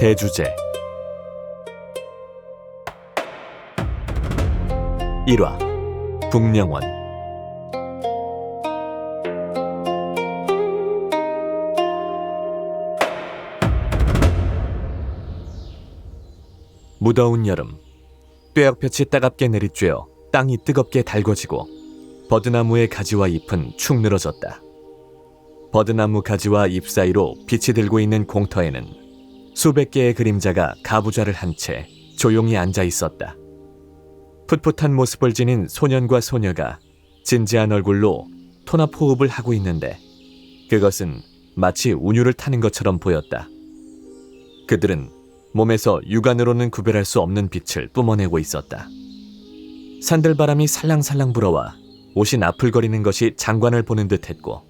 대주제 1화 북령원. 무더운 여름, 뙤약볕이 따갑게 내리쬐어 땅이 뜨겁게 달궈지고 버드나무의 가지와 잎은 축 늘어졌다. 버드나무 가지와 잎 사이로 빛이 들고 있는 공터에는 수백 개의 그림자가 가부좌를 한 채 조용히 앉아 있었다. 풋풋한 모습을 지닌 소년과 소녀가 진지한 얼굴로 통합 호흡을 하고 있는데 그것은 마치 운율을 타는 것처럼 보였다. 그들은 몸에서 육안으로는 구별할 수 없는 빛을 뿜어내고 있었다. 산들바람이 살랑살랑 불어와 옷이 나풀거리는 것이 장관을 보는 듯했고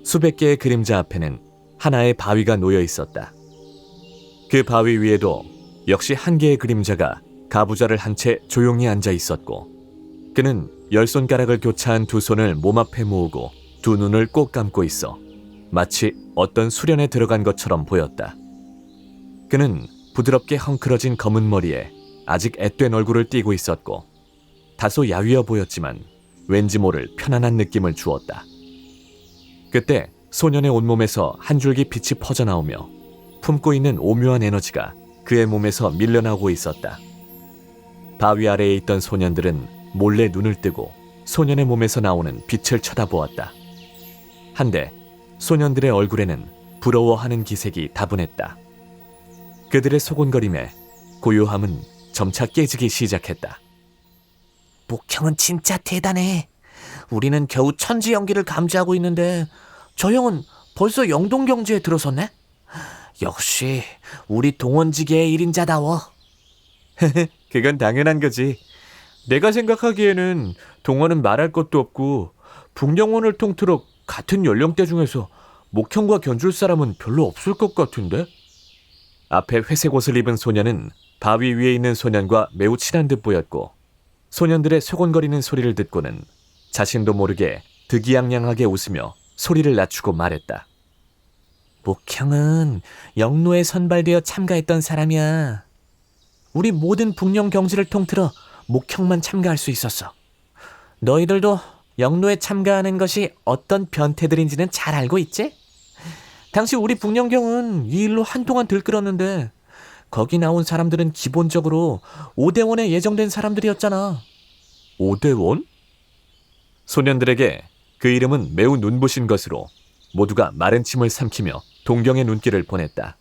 수백 개의 그림자 앞에는 하나의 바위가 놓여 있었다. 그 바위 위에도 역시 한 개의 그림자가 가부좌를 한 채 조용히 앉아 있었고 그는 열 손가락을 교차한 두 손을 몸 앞에 모으고 두 눈을 꼭 감고 있어 마치 어떤 수련에 들어간 것처럼 보였다. 그는 부드럽게 헝클어진 검은 머리에 아직 앳된 얼굴을 띠고 있었고 다소 야위어 보였지만 왠지 모를 편안한 느낌을 주었다. 그때 소년의 온몸에서 한 줄기 빛이 퍼져나오며 품고 있는 오묘한 에너지가 그의 몸에서 밀려나오고 있었다. 바위 아래에 있던 소년들은 몰래 눈을 뜨고 소년의 몸에서 나오는 빛을 쳐다보았다. 한데 소년들의 얼굴에는 부러워하는 기색이 다분했다. 그들의 소곤거림에 고요함은 점차 깨지기 시작했다. 목형은 진짜 대단해. 우리는 겨우 천지 연기를 감지하고 있는데 저 형은 벌써 영동경지에 들어섰네? 역시 우리 동원지계의 1인자다워. 그건 당연한 거지. 내가 생각하기에는 동원은 말할 것도 없고 북령원을 통틀어 같은 연령대 중에서 목형과 견줄 사람은 별로 없을 것 같은데? 앞에 회색 옷을 입은 소년은 바위 위에 있는 소년과 매우 친한 듯 보였고 소년들의 소곤거리는 소리를 듣고는 자신도 모르게 득이양양하게 웃으며 소리를 낮추고 말했다. 목형은 영로에 선발되어 참가했던 사람이야. 우리 모든 북령 경지를 통틀어 목형만 참가할 수 있었어. 너희들도 영로에 참가하는 것이 어떤 변태들인지는 잘 알고 있지? 당시 우리 북령경은 이 일로 한동안 들끓었는데 거기 나온 사람들은 기본적으로 오대원에 예정된 사람들이었잖아. 오대원? 소년들에게 그 이름은 매우 눈부신 것으로 모두가 마른 침을 삼키며 동경의 눈길을 보냈다.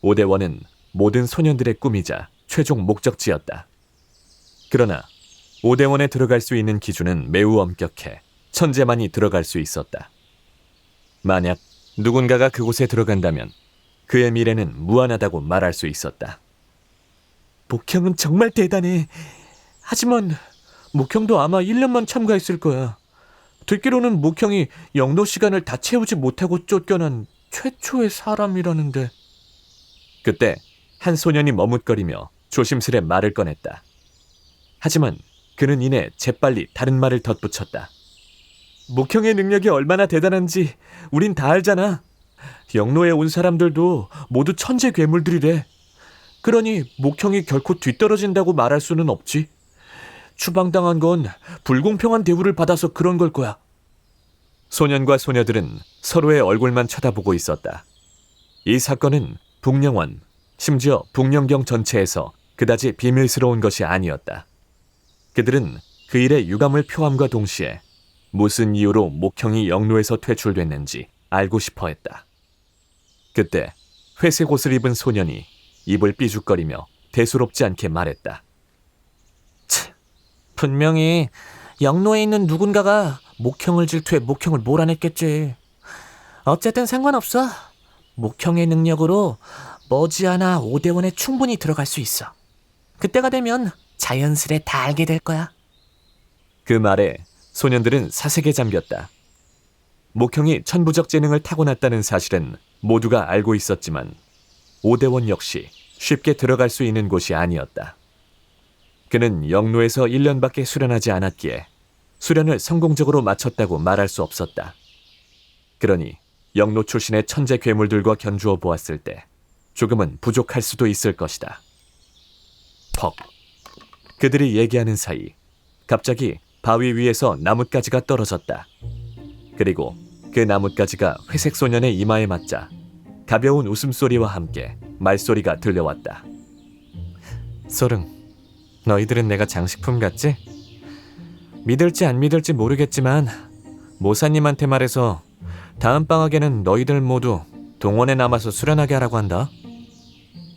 오대원은 모든 소년들의 꿈이자 최종 목적지였다. 그러나 오대원에 들어갈 수 있는 기준은 매우 엄격해 천재만이 들어갈 수 있었다. 만약 누군가가 그곳에 들어간다면 그의 미래는 무한하다고 말할 수 있었다. 목형은 정말 대단해. 하지만 목형도 아마 1년만 참가했을 거야. 듣기로는 목형이 영로 시간을 다 채우지 못하고 쫓겨난 최초의 사람이라는데. 그때 한 소년이 머뭇거리며 조심스레 말을 꺼냈다. 하지만 그는 이내 재빨리 다른 말을 덧붙였다. 목형의 능력이 얼마나 대단한지 우린 다 알잖아. 영로에 온 사람들도 모두 천재 괴물들이래. 그러니 목형이 결코 뒤떨어진다고 말할 수는 없지. 추방당한 건 불공평한 대우를 받아서 그런 걸 거야. 소년과 소녀들은 서로의 얼굴만 쳐다보고 있었다. 이 사건은 북령원, 심지어 북령경 전체에서 그다지 비밀스러운 것이 아니었다. 그들은 그 일의 유감을 표함과 동시에 무슨 이유로 목형이 영로에서 퇴출됐는지 알고 싶어 했다. 그때 회색 옷을 입은 소년이 입을 삐죽거리며 대수롭지 않게 말했다. 분명히 영로에 있는 누군가가 목형을 질투해 목형을 몰아냈겠지. 어쨌든 상관없어. 목형의 능력으로 머지않아 오대원에 충분히 들어갈 수 있어. 그때가 되면 자연스레 다 알게 될 거야. 그 말에 소년들은 사색에 잠겼다. 목형이 천부적 재능을 타고났다는 사실은 모두가 알고 있었지만 오대원 역시 쉽게 들어갈 수 있는 곳이 아니었다. 그는 영로에서 1년밖에 수련하지 않았기에 수련을 성공적으로 마쳤다고 말할 수 없었다. 그러니 영로 출신의 천재 괴물들과 견주어 보았을 때 조금은 부족할 수도 있을 것이다. 퍽. 그들이 얘기하는 사이 갑자기 바위 위에서 나뭇가지가 떨어졌다. 그리고 그 나뭇가지가 회색 소년의 이마에 맞자 가벼운 웃음소리와 함께 말소리가 들려왔다. 소릉, 너희들은 내가 장식품 같지? 믿을지 안 믿을지 모르겠지만 모사님한테 말해서 다음 방학에는 너희들 모두 동원에 남아서 수련하게 하라고 한다.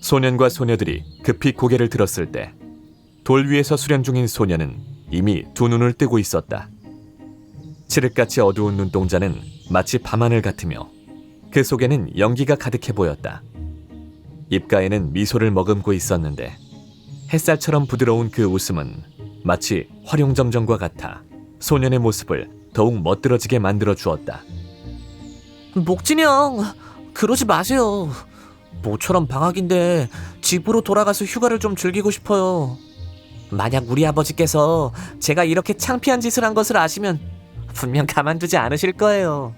소년과 소녀들이 급히 고개를 들었을 때 돌 위에서 수련 중인 소년은 이미 두 눈을 뜨고 있었다. 칠흑같이 어두운 눈동자는 마치 밤하늘 같으며 그 속에는 연기가 가득해 보였다. 입가에는 미소를 머금고 있었는데 햇살처럼 부드러운 그 웃음은 마치 활용점정과 같아 소년의 모습을 더욱 멋들어지게 만들어 주었다. 목진이 형, 그러지 마세요. 모처럼 방학인데 집으로 돌아가서 휴가를 좀 즐기고 싶어요. 만약 우리 아버지께서 제가 이렇게 창피한 짓을 한 것을 아시면 분명 가만두지 않으실 거예요.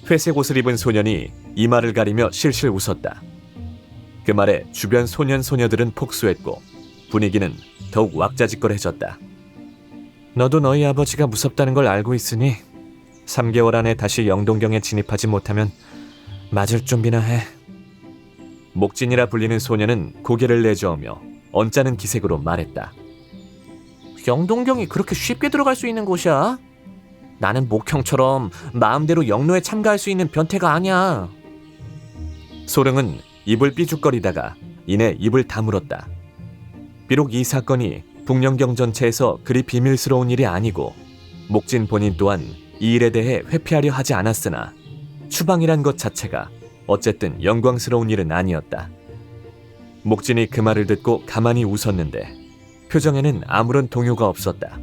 회색 옷을 입은 소년이 이마를 가리며 실실 웃었다. 그 말에 주변 소년 소녀들은 폭소했고 분위기는 더욱 왁자지껄해졌다. 너도 너희 아버지가 무섭다는 걸 알고 있으니 3개월 안에 다시 영동경에 진입하지 못하면 맞을 준비나 해. 목진이라 불리는 소년은 고개를 내저으며 언짢은 기색으로 말했다. 영동경이 그렇게 쉽게 들어갈 수 있는 곳이야? 나는 목형처럼 마음대로 영로에 참가할 수 있는 변태가 아니야. 소릉은 입을 삐죽거리다가 이내 입을 다물었다. 비록 이 사건이 북영경 전체에서 그리 비밀스러운 일이 아니고 목진 본인 또한 이 일에 대해 회피하려 하지 않았으나 추방이란 것 자체가 어쨌든 영광스러운 일은 아니었다. 목진이 그 말을 듣고 가만히 웃었는데 표정에는 아무런 동요가 없었다.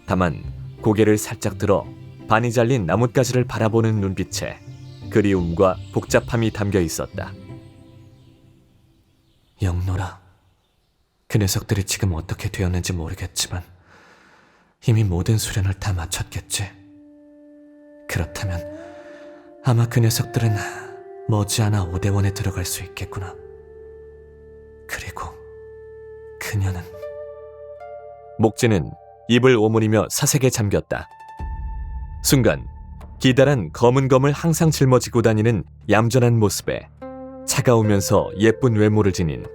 다만 고개를 살짝 들어 반이 잘린 나뭇가지를 바라보는 눈빛에 그리움과 복잡함이 담겨 있었다. 영로라, 그 녀석들이 지금 어떻게 되었는지 모르겠지만 이미 모든 수련을 다 마쳤겠지. 그렇다면 아마 그 녀석들은 머지않아 오대원에 들어갈 수 있겠구나. 그리고 그녀는... 목진은 입을 오므리며 사색에 잠겼다. 순간 기다란 검은 검을 항상 짊어지고 다니는 얌전한 모습에 차가우면서 예쁜 외모를 지닌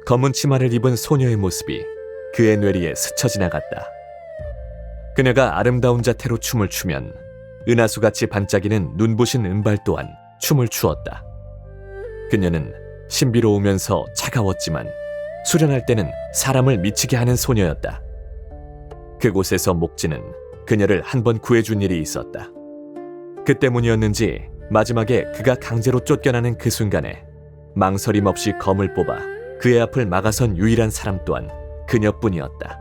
검은 치마를 입은 소녀의 모습이 그의 뇌리에 스쳐 지나갔다. 그녀가 아름다운 자태로 춤을 추면 은하수같이 반짝이는 눈부신 은발 또한 춤을 추었다. 그녀는 신비로우면서 차가웠지만 수련할 때는 사람을 미치게 하는 소녀였다. 그곳에서 목진은 그녀를 한 번 구해준 일이 있었다. 그 때문이었는지 마지막에 그가 강제로 쫓겨나는 그 순간에 망설임 없이 검을 뽑아 그의 앞을 막아선 유일한 사람 또한 그녀뿐이었다.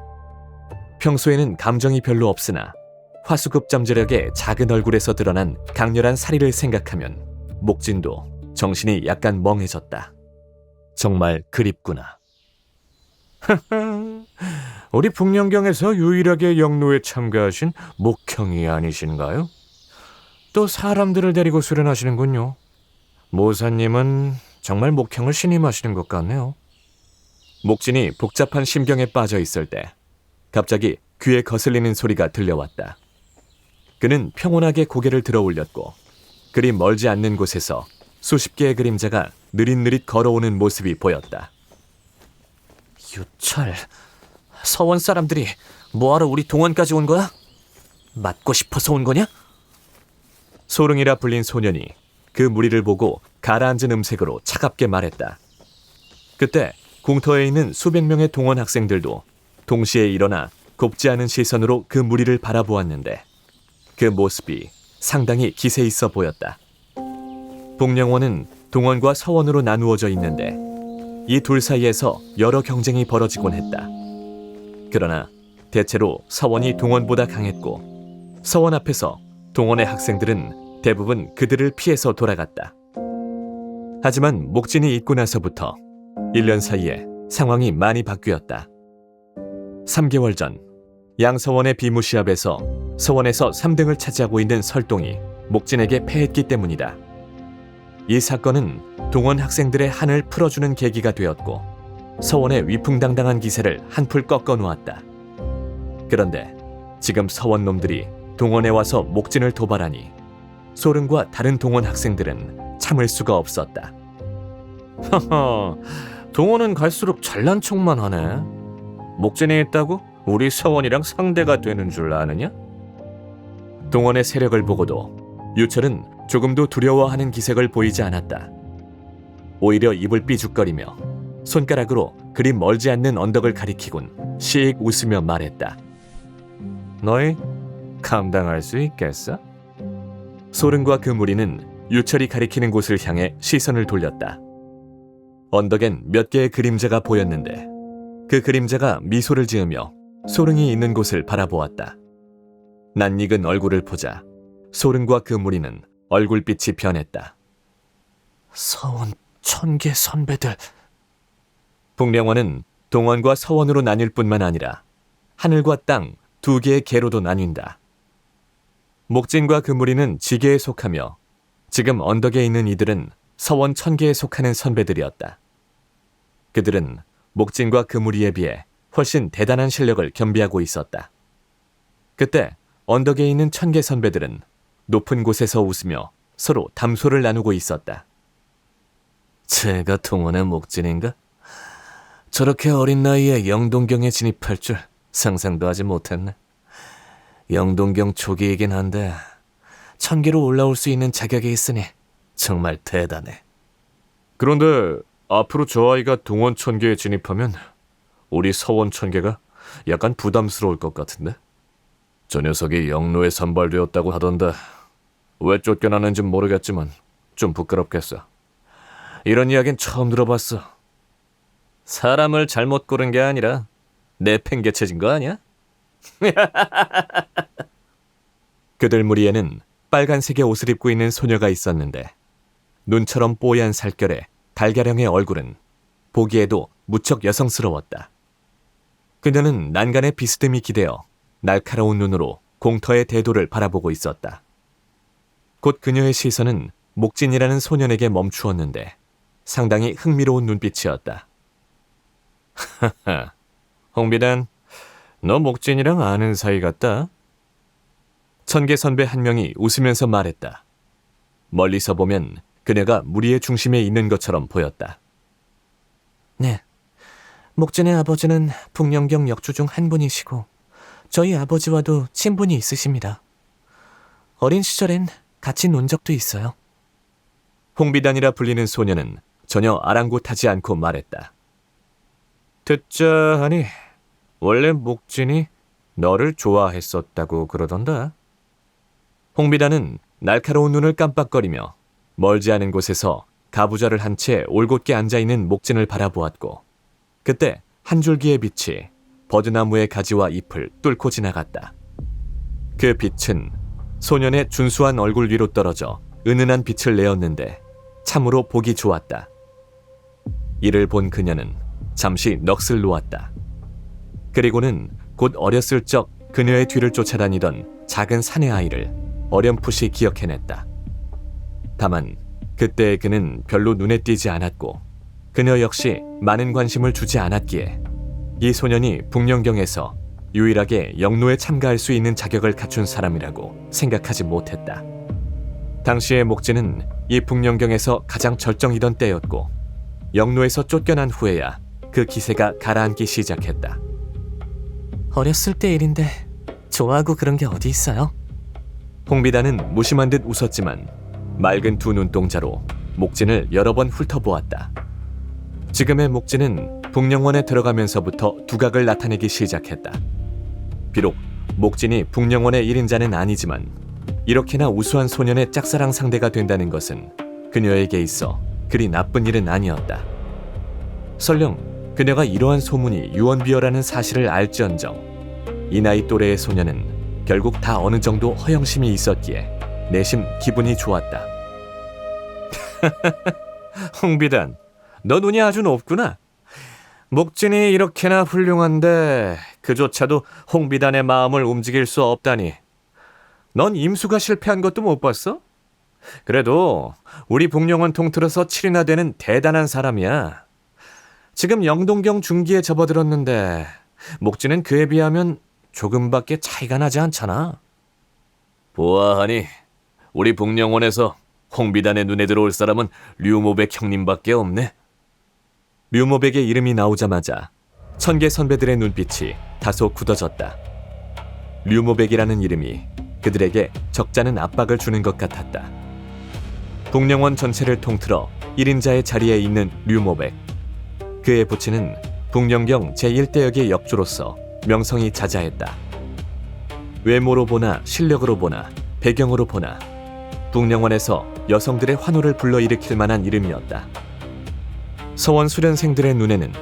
평소에는 감정이 별로 없으나 화수급 잠재력의 작은 얼굴에서 드러난 강렬한 사리를 생각하면 목진도 정신이 약간 멍해졌다. 정말 그립구나. 우리 북영경에서 유일하게 영로에 참가하신 목형이 아니신가요? 또 사람들을 데리고 수련하시는군요. 모사님은 정말 목형을 신임하시는 것 같네요. 목진이 복잡한 심경에 빠져 있을 때 갑자기 귀에 거슬리는 소리가 들려왔다. 그는 평온하게 고개를 들어 올렸고 그리 멀지 않는 곳에서 수십 개의 그림자가 느릿느릿 걸어오는 모습이 보였다. 유철, 서원 사람들이 뭐하러 우리 동원까지 온 거야? 맞고 싶어서 온 거냐? 소릉이라 불린 소년이 그 무리를 보고 가라앉은 음색으로 차갑게 말했다. 그때 공터에 있는 수백 명의 동원 학생들도 동시에 일어나 곱지 않은 시선으로 그 무리를 바라보았는데 그 모습이 상당히 기세 있어 보였다. 북영원은 동원과 서원으로 나누어져 있는데 이 둘 사이에서 여러 경쟁이 벌어지곤 했다. 그러나 대체로 서원이 동원보다 강했고 서원 앞에서 동원의 학생들은 대부분 그들을 피해서 돌아갔다. 하지만 목진이 있고 나서부터 1년 사이에 상황이 많이 바뀌었다. 3개월 전 양서원의 비무시합에서 서원에서 3등을 차지하고 있는 설동이 목진에게 패했기 때문이다. 이 사건은 동원 학생들의 한을 풀어주는 계기가 되었고 서원의 위풍당당한 기세를 한풀 꺾어 놓았다. 그런데 지금 서원 놈들이 동원에 와서 목진을 도발하니 소른과 다른 동원 학생들은 참을 수가 없었다. 하하, 동원은 갈수록 잘난 척만 하네. 목진이 있다고 우리 서원이랑 상대가 되는 줄 아느냐? 동원의 세력을 보고도 유철은 조금도 두려워하는 기색을 보이지 않았다. 오히려 입을 삐죽거리며 손가락으로 그리 멀지 않는 언덕을 가리키곤 씩 웃으며 말했다. 너희 감당할 수 있겠어? 소른과 그 무리는 유철이 가리키는 곳을 향해 시선을 돌렸다. 언덕엔 몇 개의 그림자가 보였는데 그 그림자가 미소를 지으며 소릉이 있는 곳을 바라보았다. 낯익은 얼굴을 보자 소릉과 그 무리는 얼굴빛이 변했다. 서원 천계 선배들. 북령원은 동원과 서원으로 나뉠 뿐만 아니라 하늘과 땅 두 개의 계로도 나뉜다. 목진과 그 무리는 지계에 속하며 지금 언덕에 있는 이들은 서원 천계에 속하는 선배들이었다. 그들은 목진과 그 무리에 비해 훨씬 대단한 실력을 겸비하고 있었다. 그때 언덕에 있는 천계 선배들은 높은 곳에서 웃으며 서로 담소를 나누고 있었다. 제가 동원의 목진인가? 저렇게 어린 나이에 영동경에 진입할 줄 상상도 하지 못했네. 영동경 초기이긴 한데 천계로 올라올 수 있는 자격이 있으니 정말 대단해. 그런데 앞으로 저 아이가 동원 천계에 진입하면 우리 서원 천계가 약간 부담스러울 것 같은데? 저 녀석이 영로에 선발되었다고 하던데 왜 쫓겨나는지 모르겠지만 좀 부끄럽겠어. 이런 이야기는 처음 들어봤어. 사람을 잘못 고른 게 아니라 내팽개쳐진 거 아니야? 그들 무리에는 빨간색의 옷을 입고 있는 소녀가 있었는데 눈처럼 뽀얀 살결에 달걀형의 얼굴은 보기에도 무척 여성스러웠다. 그녀는 난간에 비스듬히 기대어 날카로운 눈으로 공터의 대도를 바라보고 있었다. 곧 그녀의 시선은 목진이라는 소년에게 멈추었는데 상당히 흥미로운 눈빛이었다. 하하, 홍비단, 너 목진이랑 아는 사이 같다. 천계 선배 한 명이 웃으면서 말했다. 멀리서 보면 그녀가 무리의 중심에 있는 것처럼 보였다. 네. 목진의 아버지는 북령경 역주 중 한 분이시고 저희 아버지와도 친분이 있으십니다. 어린 시절엔 같이 논 적도 있어요. 홍비단이라 불리는 소녀는 전혀 아랑곳하지 않고 말했다. 듣자 하니 원래 목진이 너를 좋아했었다고 그러던데. 홍비단은 날카로운 눈을 깜빡거리며 멀지 않은 곳에서 가부좌를 한 채 올곧게 앉아있는 목진을 바라보았고 그때 한 줄기의 빛이 버드나무의 가지와 잎을 뚫고 지나갔다. 그 빛은 소년의 준수한 얼굴 위로 떨어져 은은한 빛을 내었는데 참으로 보기 좋았다. 이를 본 그녀는 잠시 넋을 놓았다. 그리고는 곧 어렸을 적 그녀의 뒤를 쫓아다니던 작은 사내 아이를 어렴풋이 기억해냈다. 다만 그때 그는 별로 눈에 띄지 않았고 그녀 역시 많은 관심을 주지 않았기에 이 소년이 북령경에서 유일하게 영로에 참가할 수 있는 자격을 갖춘 사람이라고 생각하지 못했다. 당시의 목진은 이 북령경에서 가장 절정이던 때였고 영로에서 쫓겨난 후에야 그 기세가 가라앉기 시작했다. 어렸을 때 일인데 좋아하고 그런 게 어디 있어요? 홍비단은 무심한 듯 웃었지만 맑은 두 눈동자로 목진을 여러 번 훑어보았다. 지금의 목진은 북령원에 들어가면서부터 두각을 나타내기 시작했다. 비록 목진이 북령원의 1인자는 아니지만 이렇게나 우수한 소년의 짝사랑 상대가 된다는 것은 그녀에게 있어 그리 나쁜 일은 아니었다. 설령 그녀가 이러한 소문이 유언비어라는 사실을 알지언정 이 나이 또래의 소년은 결국 다 어느 정도 허영심이 있었기에 내심 기분이 좋았다. 홍비단, 너 눈이 아주 높구나. 목진이 이렇게나 훌륭한데 그조차도 홍비단의 마음을 움직일 수 없다니. 넌 임수가 실패한 것도 못 봤어? 그래도 우리 북령원 통틀어서 7이나 되는 대단한 사람이야. 지금 영동경 중기에 접어들었는데 목지는 그에 비하면 조금밖에 차이가 나지 않잖아. 보아하니 우리 북령원에서 홍비단의 눈에 들어올 사람은 류모백 형님밖에 없네. 류모백의 이름이 나오자마자 천계 선배들의 눈빛이 다소 굳어졌다. 류모백이라는 이름이 그들에게 적잖은 압박을 주는 것 같았다. 북령원 전체를 통틀어 1인자의 자리에 있는 류모백. 그의 부친은 북령경 제1대역의 역주로서 명성이 자자했다. 외모로 보나 실력으로 보나 배경으로 보나 북령원에서 여성들의 환호를 불러일으킬 만한 이름이었다. 서원 수련생들의 눈에는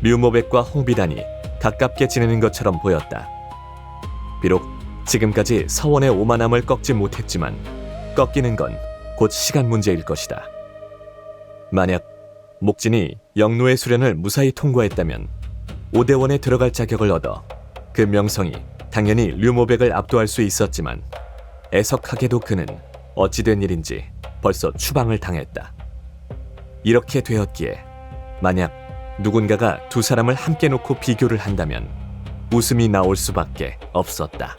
류모백과 홍비단이 가깝게 지내는 것처럼 보였다. 비록 지금까지 서원의 오만함을 꺾지 못했지만 꺾이는 건 곧 시간 문제일 것이다. 만약 목진이 영노의 수련을 무사히 통과했다면 오대원에 들어갈 자격을 얻어 그 명성이 당연히 류모백을 압도할 수 있었지만 애석하게도 그는 어찌된 일인지 벌써 추방을 당했다. 이렇게 되었기에 만약 누군가가 두 사람을 함께 놓고 비교를 한다면 웃음이 나올 수밖에 없었다.